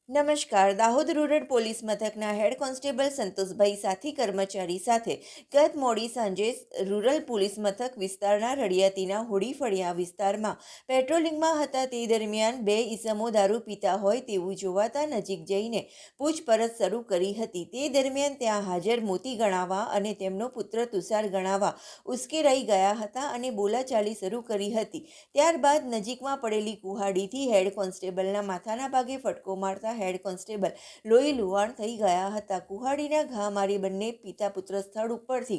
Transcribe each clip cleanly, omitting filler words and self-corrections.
નમસ્કાર. Dahod rural police મથકના head constable સંતોષભાઈ સાથી કર્મચારી સાથે ગત મોડી સાંજે રૂરલ પોલીસ મથક વિસ્તારના રડિયાતીના હોડી ફળિયા વિસ્તારમાં પેટ્રોલિંગમાં હતા. તે દરમિયાન બે ઈસમો દારૂ પીતા હોય તેવું જોવાતા નજીક જઈને પૂછપરછ શરૂ કરી હતી. તે દરમિયાન ત્યાં હાજર મોતી ગણાવા અને તેમનો પુત્ર તુષાર ગણાવા ઉશ્કેરાઈ ગયા હતા અને બોલાચાલી શરૂ કરી હતી. ત્યારબાદ નજીકમાં પડેલી કુહાડીથી હેડ કોન્સ્ટેબલના માથાના ભાગે ફટકો મારતા હેડ કોન્સ્ટેબલ લોહી લુહાણ થઈ ગયા હતા. કુહાડીના ઘા મારી બંને પિતા પુત્ર સ્થળ ઉપરથી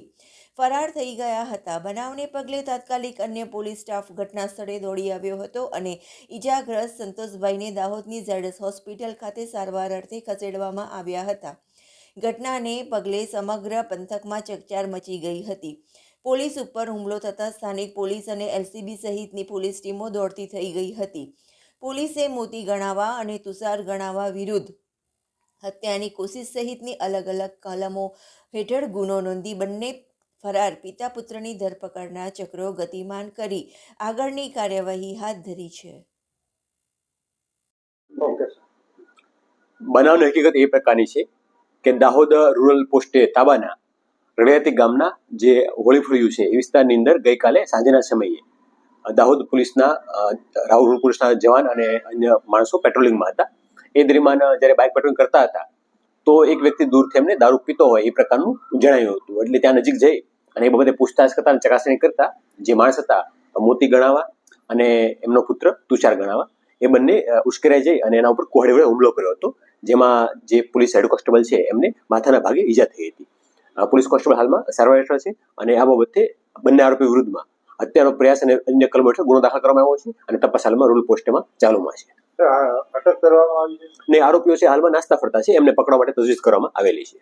ફરાર થઈ ગયા હતા. બનાવને પગલે તાત્કાલિક અન્ય પોલીસ સ્ટાફ ઘટના સ્થળે દોડી આવ્યો હતો અને ઈજાગ્રસ્ત સંતોષભાઈને દાહોદની ઝેડએસ હોસ્પિટલ ખાતે સારવાર અર્થે ખસેડવામાં આવ્યા હતા. ઘટનાને પગલે સમગ્ર પંથકમાં ચકચાર મચી ગઈ હતી. પોલીસ ઉપર હુમલો થતાં સ્થાનિક પોલીસ અને એલસીબી સહિતની પોલીસ ટીમો દોડતી થઈ ગઈ હતી. પોલીસે મોતી ગણાવા અને તુષાર ગણાવા વિરુદ્ધ હત્યાની કોશિશ સહિતની અલગ અલગ કલમો હેઠળ ગુનો નોંધી બંને ફરાર પિતા પુત્રની ધરપકડના ચક્રો ગતિમાન કરી આગળની કાર્યવાહી હાથ ધરી છે. બનાવની હકીકત એ પ્રકારની છે કે દાહોદ રૂરલ પોસ્ટે તાબાના રડિયાતી ગામના જે હોળી ફળિયું છે એ વિસ્તારની અંદર ગઈકાલે સાંજના સમયે દાહોદ પોલીસના રાहुल પોલીસના જવાન અને અન્ય માણસો પેટ્રોલિંગમાં હતા. એ દરમિયાન જ્યારે બાઇક પેટ્રોલિંગ કરતા હતા તો એક વ્યક્તિ દૂરથી એમને દારૂ પીતો હોય એ પ્રકારનું જણાયું હતું. એટલે ત્યાં નજીક જઈ અને એ બાબતે પૂછતાછ કરતા અને ચકાસણી કરતા જે માણસ હતા મોતી ગણાવા અને એમનો પુત્ર તુષાર ગણાવા એ બંને ઉશ્કેરાઈ જઈ અને એના ઉપર કુહાડી વડે હુમલો કર્યો હતો, જેમાં જે પોલીસ હેડ કોન્સ્ટેબલ છે એમને માથાના ભાગે ઈજા થઈ હતી. પોલીસ કોન્સ્ટેબલ હાલમાં સારવાર હેઠળ છે અને આ બાબતે બંને આરોપી વિરુદ્ધમાં હત્યાનો પ્રયાસ અને અન્ય કલમો હેઠળ ગુનો દાખલ કરવામાં આવ્યો છે અને તપાસ હાલમાં રૂરલ પોસ્ટમાં ચાલુમાં છે. અટક કરવામાં આવી છે ને આરોપીઓ છે હાલમાં નાસ્તા ફરતા છે, એમને પકડવા માટે તજવીજ કરવામાં આવેલી છે.